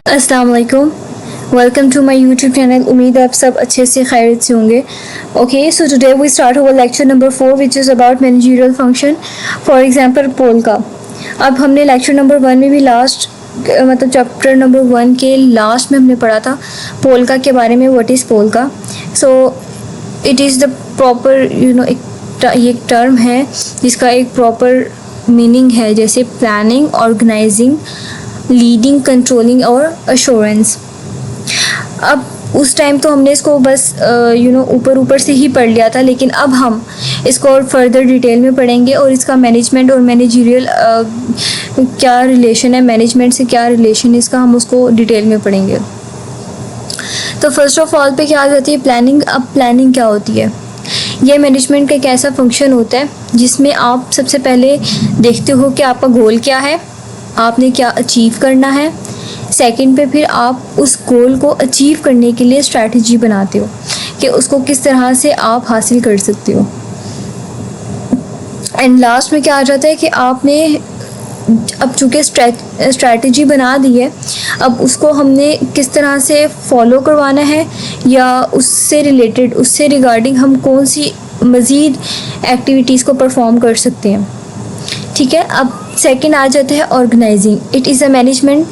अस्सलाम वालेकुम, welcome to my YouTube channel. उम्मीद है आप सब अच्छे से खैरियत से होंगे। Okay, so today we start our lecture number 4 which is about managerial function, for example polka. अब हमने लेक्चर नंबर 1 में भी मतलब चैप्टर नंबर 1 के लास्ट में हमने पढ़ा था पोल्का के बारे में। What is polka? So it is the proper ये एक टर्म है जिसका एक प्रॉपर मीनिंग है, जैसे प्लानिंग, ऑर्गेनाइजिंग, लीडिंग, कंट्रोलिंग और अश्योरेंस। अब उस टाइम तो हमने इसको बस ऊपर ऊपर से ही पढ़ लिया था, लेकिन अब हम इसको और फर्दर डिटेल में पढ़ेंगे और इसका मैनेजमेंट और मैनेजरियल क्या रिलेशन है, मैनेजमेंट से क्या रिलेशन है इसका, हम उसको डिटेल में पढ़ेंगे। तो फर्स्ट ऑफ ऑल पे क्या आ जाती है प्लानिंग। अब प्लानिंग क्या होती है? यह मैनेजमेंट का एक ऐसा फंक्शन होता है जिसमें आप सबसे पहले देखते हो कि आपका गोल क्या है, आपने क्या अचीव करना है। सेकंड पे फिर आप उस गोल को अचीव करने के लिए स्ट्रैटेजी बनाते हो कि उसको किस तरह से आप हासिल कर सकते हो। एंड लास्ट में क्या आ जाता है कि आपने अब चूँकि स्ट्रैटेजी बना दी है, अब उसको हमने किस तरह से फॉलो करवाना है या उससे रिलेटेड, उससे रिगार्डिंग हम कौन सी मज़ीद एक्टिविटीज़ को परफॉर्म कर सकते हैं। ठीक है, अब सेकंड आ जाता है organizing. It is a management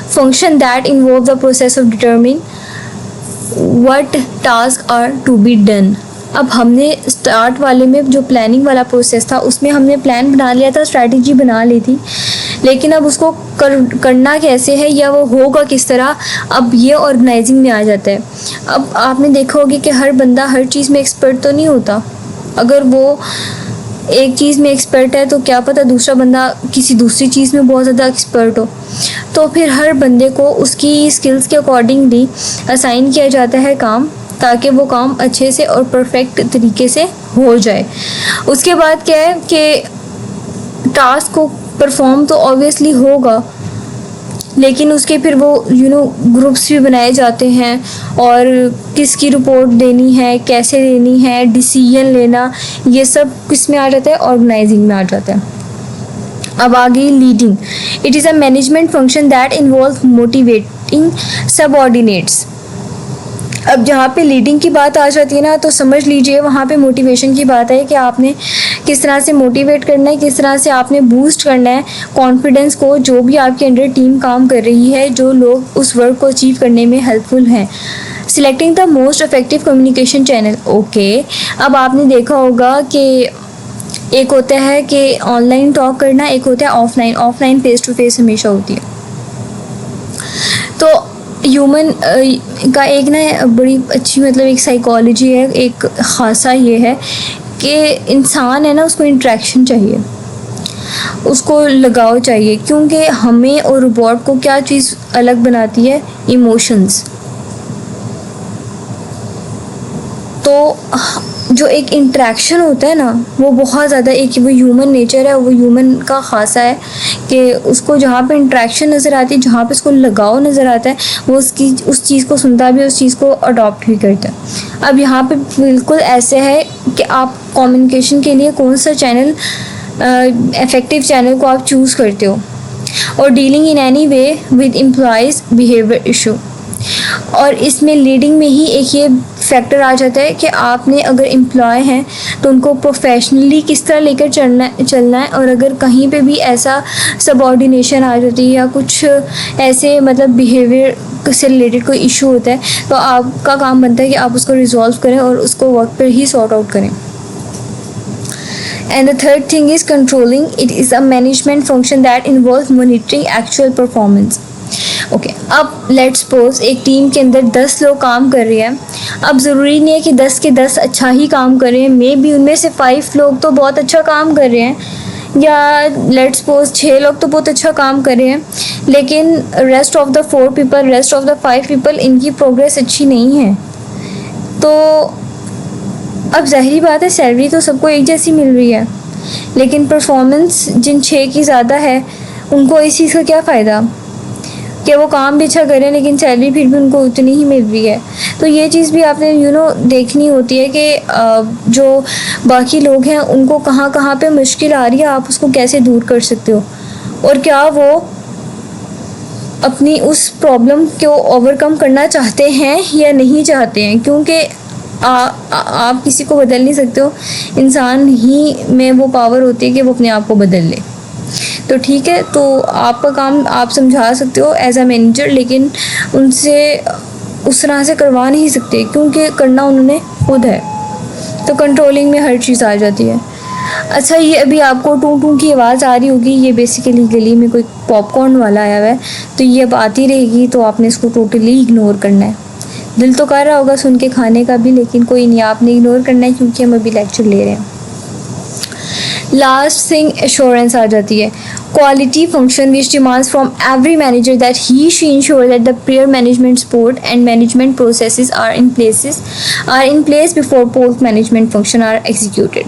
function that involve the process of determine what task are to be done. अब हमने स्टार्ट वाले में जो प्लानिंग वाला प्रोसेस था उसमें हमने प्लान बना लिया था, स्ट्रैटेजी बना ली थी, लेकिन अब उसको करना कैसे है या वो होगा किस तरह, अब ये ऑर्गेनाइजिंग में आ जाता है। अब आपने देखा होगा कि हर बंदा हर चीज़ में एक्सपर्ट तो नहीं होता। अगर वो एक चीज़ में एक्सपर्ट है तो क्या पता दूसरा बंदा किसी दूसरी चीज़ में बहुत ज़्यादा एक्सपर्ट हो। तो फिर हर बंदे को उसकी स्किल्स के अकॉर्डिंगली असाइन किया जाता है काम, ताकि वो काम अच्छे से और परफेक्ट तरीके से हो जाए। उसके बाद क्या है कि टास्क को परफॉर्म तो ऑब्वियसली होगा, लेकिन उसके फिर वो ग्रुप्स भी बनाए जाते हैं और किसकी रिपोर्ट देनी है, कैसे देनी है, डिसीजन लेना, ये सब किस में आ जाता है? ऑर्गेनाइजिंग में आ जाता है। अब आ गई leading. It is a management function that involve motivating subordinates. अब जहाँ पे लीडिंग की बात आ जाती है ना, तो समझ लीजिए वहाँ पे मोटिवेशन की बात है कि आपने किस तरह से मोटिवेट करना है, किस तरह से आपने बूस्ट करना है कॉन्फिडेंस को, जो भी आपके अंडर टीम काम कर रही है, जो लोग उस वर्क को अचीव करने में हेल्पफुल हैं। Selecting the most effective communication channel. Okay, अब आपने देखा होगा कि एक होता है कि ऑनलाइन टॉक करना, एक होता है offline. Offline face to face हमेशा होती है। तो ह्यूमन का एक ना बड़ी अच्छी मतलब एक साइकोलॉजी है, एक ख़ासा ये है कि इंसान है ना, उसको इंटरेक्शन चाहिए, उसको लगाव चाहिए, क्योंकि हमें और रोबोट को क्या चीज़ अलग बनाती है? इमोशंस। तो जो एक इंटरेक्शन होता है ना, वो बहुत ज़्यादा एक वो ह्यूमन नेचर है, वो ह्यूमन का ख़ासा है कि उसको जहाँ पे इंटरेक्शन नज़र आती है, जहाँ पे उसको लगाव नज़र आता है, वो उस चीज़ को सुनता भी, उस चीज़ को अडॉप्ट भी करता है। अब यहाँ पे बिल्कुल ऐसे है कि आप कम्युनिकेशन के लिए कौन सा चैनल, इफ़ेक्टिव चैनल को आप चूज़ करते हो। और dealing in any way with employees behaviour issue. और इसमें लीडिंग में ही एक ये फैक्टर आ जाता है कि आपने अगर एम्प्लॉय हैं तो उनको प्रोफेशनली किस तरह लेकर चलना है, और अगर कहीं पे भी ऐसा सबऑर्डिनेशन आ जाती है या कुछ ऐसे मतलब बिहेवियर से रिलेटेड कोई इशू होता है, तो आपका काम बनता है कि आप उसको रिजॉल्व करें और उसको वक्त पर ही सॉर्ट आउट करें। And the third thing is controlling. It is a management function that involves monitoring actual performance. Okay, अब लेट्स सपोज एक टीम के अंदर 10 लोग काम कर रहे हैं। अब ज़रूरी नहीं है कि 10 के 10 अच्छा ही काम कर रहे हैं, मे बी उनमें से 5 लोग तो बहुत अच्छा काम कर रहे हैं, या लेट्स सपोज 6 लोग तो बहुत अच्छा काम कर रहे हैं, लेकिन rest of the 4 people, rest of the 5 people, इनकी प्रोग्रेस अच्छी नहीं है। तो अब ज़ाहिरी बात है सैलरी तो सबको एक जैसी मिल रही है, लेकिन परफॉर्मेंस जिन 6 की ज़्यादा है उनको इस चीज़ का क्या फ़ायदा कि वो काम भी अच्छा करें लेकिन सैलरी फिर भी उनको उतनी ही मिल रही है। तो ये चीज़ भी आपने देखनी होती है कि जो बाकी लोग हैं उनको कहाँ कहाँ पे मुश्किल आ रही है, आप उसको कैसे दूर कर सकते हो, और क्या वो अपनी उस प्रॉब्लम को ओवरकम करना चाहते हैं या नहीं चाहते हैं, क्योंकि आप किसी को बदल नहीं सकते हो, इंसान ही में वो पावर होती है कि वो अपने आप को बदल ले। तो ठीक है, तो आपका काम आप समझा सकते हो एज अ मैनेजर, लेकिन उनसे उस तरह से करवा नहीं सकते क्योंकि करना उन्होंने खुद है। तो कंट्रोलिंग में हर चीज़ आ जाती है। अच्छा, ये अभी आपको टू टू की आवाज़ आ रही होगी, ये बेसिकली गली में कोई पॉपकॉर्न वाला आया हुआ है, तो ये अब आती रहेगी, तो आपने इसको टोटली इग्नोर करना है। दिल तो कर रहा होगा सुन के खाने का भी, लेकिन कोई नहीं, आपने इग्नोर करना है क्योंकि हम अभी लेक्चर ले रहे हैं। लास्ट थिंग एश्योरेंस आ जाती है। Quality function which demands from every manager that he she ensure that the prayer management support and management processes are in place before post management function are executed.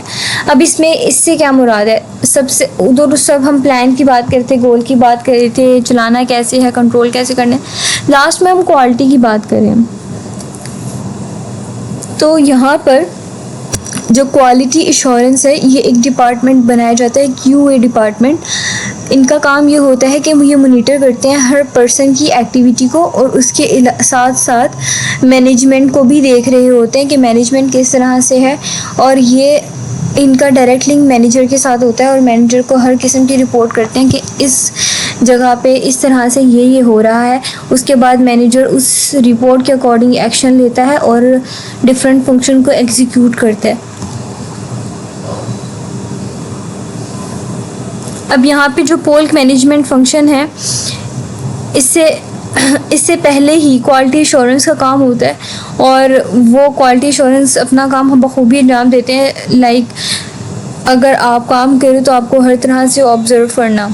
अब इसमें इससे क्या मुराद है? सबसे उधर सब हम प्लान की बात करते, गोल की बात कर रहे थे, चलाना कैसे है, कंट्रोल कैसे करना है, लास्ट में हम क्वालिटी की बात करें तो यहाँ पर जो क्वालिटी एश्योरेंस है, ये एक डिपार्टमेंट बनाया जाता है, QA डिपार्टमेंट। इनका काम ये होता है कि ये मॉनिटर करते हैं हर पर्सन की एक्टिविटी को, और उसके साथ साथ मैनेजमेंट को भी देख रहे होते हैं कि मैनेजमेंट किस तरह से है, और ये इनका डायरेक्ट लिंक मैनेजर के साथ होता है, और मैनेजर को हर किस्म की रिपोर्ट करते हैं कि इस जगह पे इस तरह से ये हो रहा है। उसके बाद मैनेजर उस रिपोर्ट के अकॉर्डिंग एक्शन लेता है और डिफरेंट फंक्शन को एग्जीक्यूट करता है। अब यहाँ पे जो पोल्क मैनेजमेंट फंक्शन है, इससे पहले ही क्वालिटी एश्योरेंस का काम होता है, और वो क्वालिटी एश्योरेंस अपना काम हम बखूबी अंजाम देते हैं। लाइक अगर आप काम करें तो आपको हर तरह से ऑब्जर्व करना,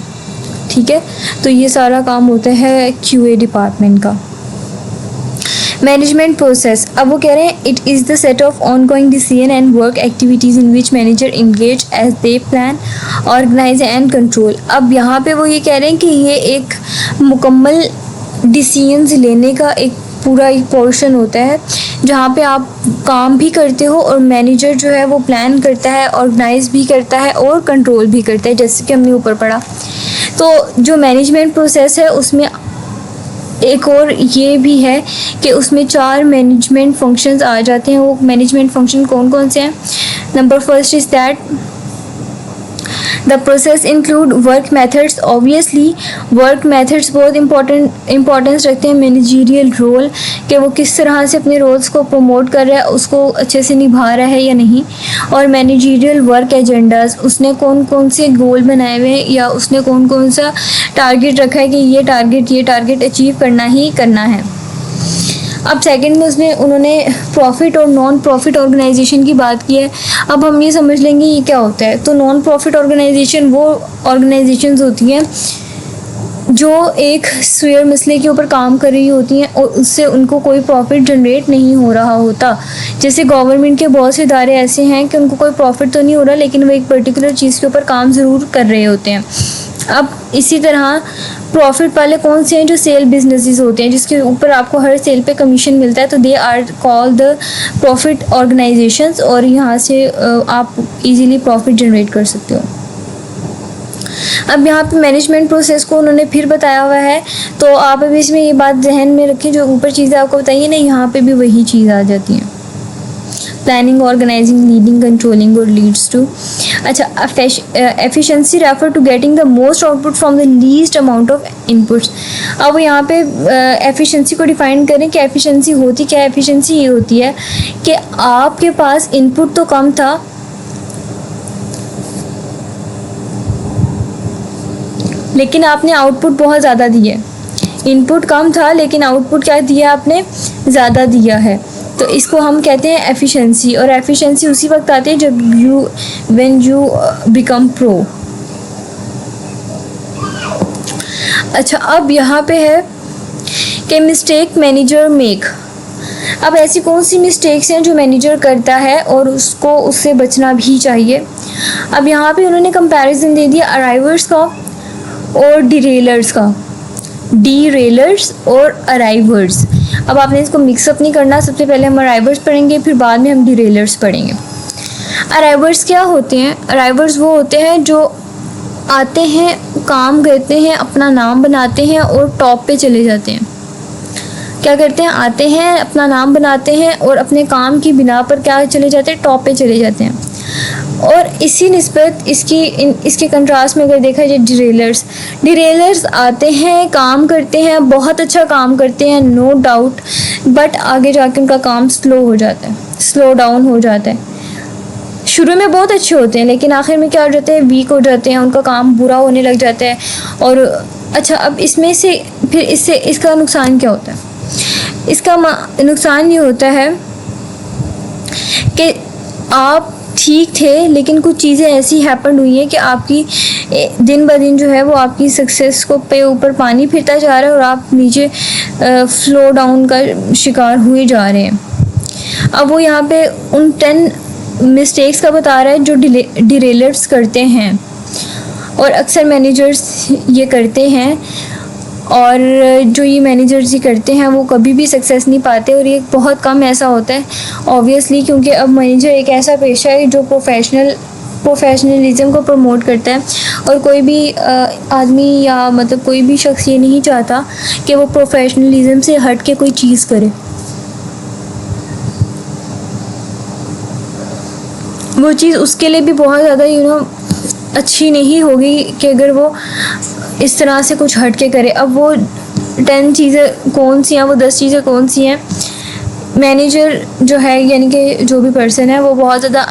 ठीक है, तो ये सारा काम होता है QA डिपार्टमेंट का। मैनेजमेंट प्रोसेस, अब वो कह रहे हैं it is the set of on going decision and work activities in which manager engage as they plan organize and control. अब यहाँ पे वो ये कह रहे हैं कि ये एक मुकम्मल डिसीजंस लेने का एक पूरा एक पोर्शन होता है, जहाँ पे आप काम भी करते हो और मैनेजर जो है वो प्लान करता है, ऑर्गेनाइज भी करता है और कंट्रोल भी करता है, जैसे कि हमने ऊपर पढ़ा। तो जो मैनेजमेंट प्रोसेस है उसमें एक और ये भी है कि उसमें 4 मैनेजमेंट फंक्शंस आ जाते हैं। वो मैनेजमेंट फंक्शन कौन कौन से हैं? Number first is that the process include work methods. Obviously work methods बहुत इंपॉर्टेंस रखते हैं मैनेजरियल रोल, कि वो किस तरह से अपने रोल्स को प्रमोट कर रहा है, उसको अच्छे से निभा रहा है या नहीं। और मैनेजरियल वर्क एजेंडाज, उसने कौन कौन से गोल बनाए हुए हैं या उसने कौन कौन सा टारगेट रखा है कि ये टारगेट अचीव करना ही करना है। अब सेकंड में उन्होंने प्रॉफिट और नॉन प्रॉफिट ऑर्गेनाइजेशन की बात की है। अब हम ये समझ लेंगे ये क्या होता है। तो नॉन प्रॉफिट ऑर्गेनाइजेशन वो ऑर्गेनाइजेशंस होती हैं जो एक स्वेयर मसले के ऊपर काम कर रही होती हैं और उससे उनको कोई प्रॉफिट जनरेट नहीं हो रहा होता। जैसे गवर्नमेंट के बहुत से इदारे ऐसे हैं कि उनको कोई प्रॉफिट तो नहीं हो रहा, लेकिन वो एक पर्टिकुलर चीज़ के ऊपर काम ज़रूर कर रहे होते हैं। अब इसी तरह प्रॉफिट वाले कौन से हैं? जो सेल बिजनेसेस होते हैं, जिसके ऊपर आपको हर सेल पे कमीशन मिलता है, तो they are called the profit organizations, और यहाँ से आप इजीली प्रॉफिट जनरेट कर सकते हो। अब यहाँ पे मैनेजमेंट प्रोसेस को उन्होंने फिर बताया हुआ है, तो आप अभी इसमें ये बात जहन में रखें, जो ऊपर चीज़ें आपको बताइए ना, यहाँ पे भी वही चीज़ आ जाती है। प्लानिंग, ऑर्गेनाइजिंग, लीडिंग, कंट्रोलिंग और लीड्स टू। अच्छा, efficiency refer to getting the most output from the least amount of inputs. अब यहाँ पे एफिशिएंसी को डिफाइन करें कि एफिशिएंसी होती क्या है। एफिशिएंसी ये होती है कि आपके पास इनपुट तो कम था, लेकिन आपने आउटपुट बहुत ज़्यादा दिया है। इनपुट कम था लेकिन आउटपुट क्या दिया आपने? ज़्यादा दिया है। तो इसको हम कहते हैं एफिशिएंसी, और एफिशिएंसी उसी वक्त आती है जब व्हेन यू बिकम प्रो। अच्छा, अब यहाँ पे है कि मिस्टेक मैनेजर मेक। अब ऐसी कौन सी मिस्टेक्स हैं जो मैनेजर करता है और उसको उससे बचना भी चाहिए। अब यहाँ पे उन्होंने कंपैरिजन दे दिया अराइवर्स का और डिरेलर्स का, डीरेलर्स और अराइवर्स। अब आपने इसको मिक्सअप नहीं करना, सबसे पहले हम अराइवर्स पढ़ेंगे, फिर बाद में हम डीरेलर्स पढ़ेंगे। अराइवर्स क्या होते हैं? अराइवर्स वो होते हैं जो आते हैं, काम करते हैं, अपना नाम बनाते हैं और टॉप पे चले जाते हैं। क्या करते हैं, आते हैं, अपना नाम बनाते हैं और अपने काम की बिना पर क्या चले जाते हैं, टॉप पे चले जाते हैं। और इसी निस्बत इसके कंट्रास्ट में अगर देखा जाए डिरेलर्स आते हैं, काम करते हैं, बहुत अच्छा काम करते हैं, नो डाउट, बट आगे जाके उनका काम स्लो डाउन हो जाता है। शुरू में बहुत अच्छे होते हैं लेकिन आखिर में क्या हो जाते हैं, वीक हो जाते हैं, उनका काम बुरा होने लग जाता है। और अच्छा, अब इसमें से फिर इसका नुकसान क्या होता है? इसका नुकसान ये होता है कि आप ठीक थे लेकिन कुछ चीज़ें ऐसी हैपन हुई हैं कि आपकी दिन ब दिन जो है वो आपकी सक्सेस को पे ऊपर पानी फिरता जा रहा है और आप नीचे फ्लो डाउन का शिकार हुए जा रहे हैं। अब वो यहाँ पे उन 10 मिस्टेक्स का बता रहा है जो डिरेलर्स करते हैं, और अक्सर मैनेजर्स ये करते हैं, और जो ये मैनेजर्स ही करते हैं वो कभी भी सक्सेस नहीं पाते। और ये बहुत कम ऐसा होता है ऑब्वियसली, क्योंकि अब मैनेजर एक ऐसा पेशा है जो प्रोफेशनलिज्म को प्रमोट करता है, और कोई भी आदमी या मतलब कोई भी शख्स ये नहीं चाहता कि वो प्रोफेशनलिज्म से हट के कोई चीज़ करे। वो चीज़ उसके लिए भी बहुत ज़्यादा अच्छी नहीं होगी कि अगर वो इस तरह से कुछ हट के करे। अब वो 10 चीज़ें कौन सी हैं, वो 10 चीज़ें कौन सी हैं? मैनेजर जो है, यानी कि जो भी पर्सन है, वो बहुत ज़्यादा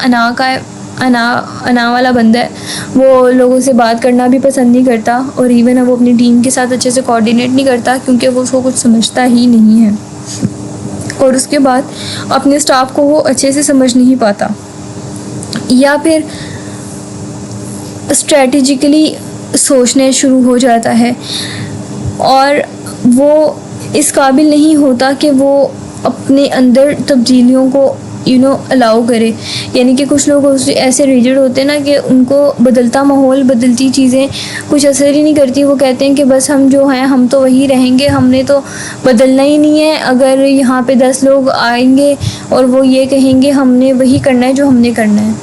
अना वाला बंदा है। वो लोगों से बात करना भी पसंद नहीं करता, और इवन वो अपनी टीम के साथ अच्छे से कोऑर्डिनेट नहीं करता क्योंकि वो उसको कुछ समझता ही नहीं है, और उसके बाद अपने स्टाफ को वो अच्छे से समझ नहीं पाता, या फिर स्ट्रेटजिकली सोचने शुरू हो जाता है, और वो इस काबिल नहीं होता कि वो अपने अंदर तब्दीलियों को अलाउ करे। यानी कि कुछ लोग ऐसे रिजिड होते हैं ना कि उनको बदलता माहौल, बदलती चीज़ें कुछ असर ही नहीं करती। वो कहते हैं कि बस हम जो हैं हम तो वही रहेंगे, हमने तो बदलना ही नहीं है। अगर यहाँ पे 10 लोग आएंगे और वो ये कहेंगे हमने वही करना है जो हमने करना है।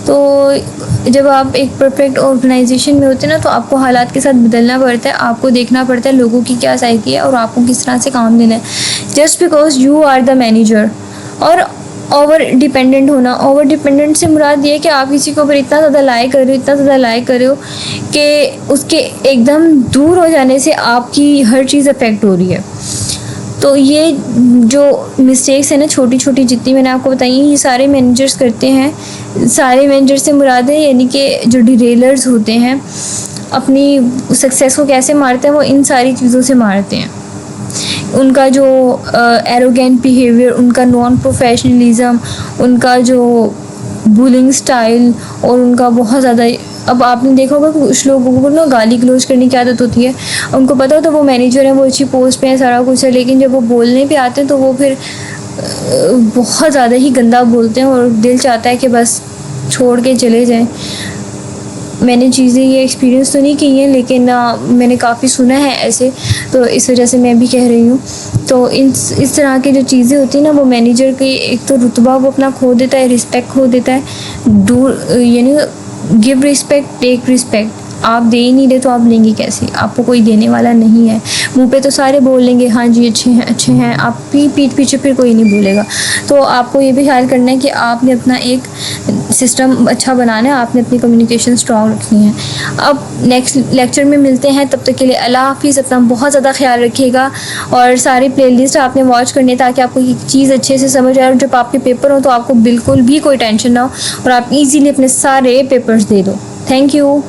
तो जब आप एक परफेक्ट ऑर्गेनाइजेशन में होते हैं ना, तो आपको हालात के साथ बदलना पड़ता है, आपको देखना पड़ता है लोगों की क्या साइकी है और आपको किस तरह से काम देना है, just because you are the manager. और ओवर डिपेंडेंट होना, ओवर डिपेंडेंट से मुराद ये है कि आप किसी के ऊपर इतना ज़्यादा लाई कर रहे हो कि उसके एकदम दूर हो जाने से आपकी हर चीज़ अफेक्ट हो रही है। तो ये जो मिस्टेक्स है ना, छोटी छोटी जितनी मैंने आपको बताई हैं, ये सारे मैनेजर्स करते हैं। सारे मैनेजर से मुराद है यानी कि जो डिरेलर्स होते हैं, अपनी सक्सेस को कैसे मारते हैं, वो इन सारी चीज़ों से मारते हैं। उनका जो एरोगेंट बिहेवियर, उनका नॉन प्रोफेशनलिज्म, उनका जो बुलिंग स्टाइल, और उनका बहुत ज़्यादा, अब आपने देखा होगा कुछ लोगों को ना गाली गलौज करने की आदत होती है। उनको पता होता है वो मैनेजर है, वो अच्छी पोस्ट पे है, सारा कुछ है, लेकिन जब वो बोलने पे आते हैं तो वो फिर बहुत ज़्यादा ही गंदा बोलते हैं, और दिल चाहता है कि बस छोड़ के चले जाएं। मैंने चीज़ें ये एक्सपीरियंस तो नहीं की हैं, लेकिन मैंने काफ़ी सुना है ऐसे, तो इस वजह से मैं भी कह रही हूँ। तो इस तरह की जो चीज़ें होती हैं ना, वो मैनेजर की एक तो रुतबा वो अपना खो देता है, रिस्पेक्ट खो देता है। यानी गिव रिस्पेक्ट टेक रिस्पेक्ट, आप दे ही नहीं रहे तो आप लेंगे कैसे? आपको कोई देने वाला नहीं है। मुंह पे तो सारे बोल लेंगे हाँ जी अच्छे हैं, आपकी पीठ पीछे फिर कोई नहीं बोलेगा। तो आपको ये भी ख्याल करना है कि आपने अपना एक सिस्टम अच्छा बनाना है, आपने अपनी कम्युनिकेशन स्ट्रॉन्ग रखनी है। अब नेक्स्ट लेक्चर में मिलते हैं, तब तक के लिए अल्लाह हाफिज़। अपना बहुत ज़्यादा ख्याल रखिएगा, और सारी प्लेलिस्ट आपने वॉच करनी है ताकि आपको ये चीज़ अच्छे से समझ आए, और जब आपके पेपर हो तो आपको बिल्कुल भी कोई टेंशन ना हो और आप ईजीली अपने सारे पेपर्स दे दो। Thank you.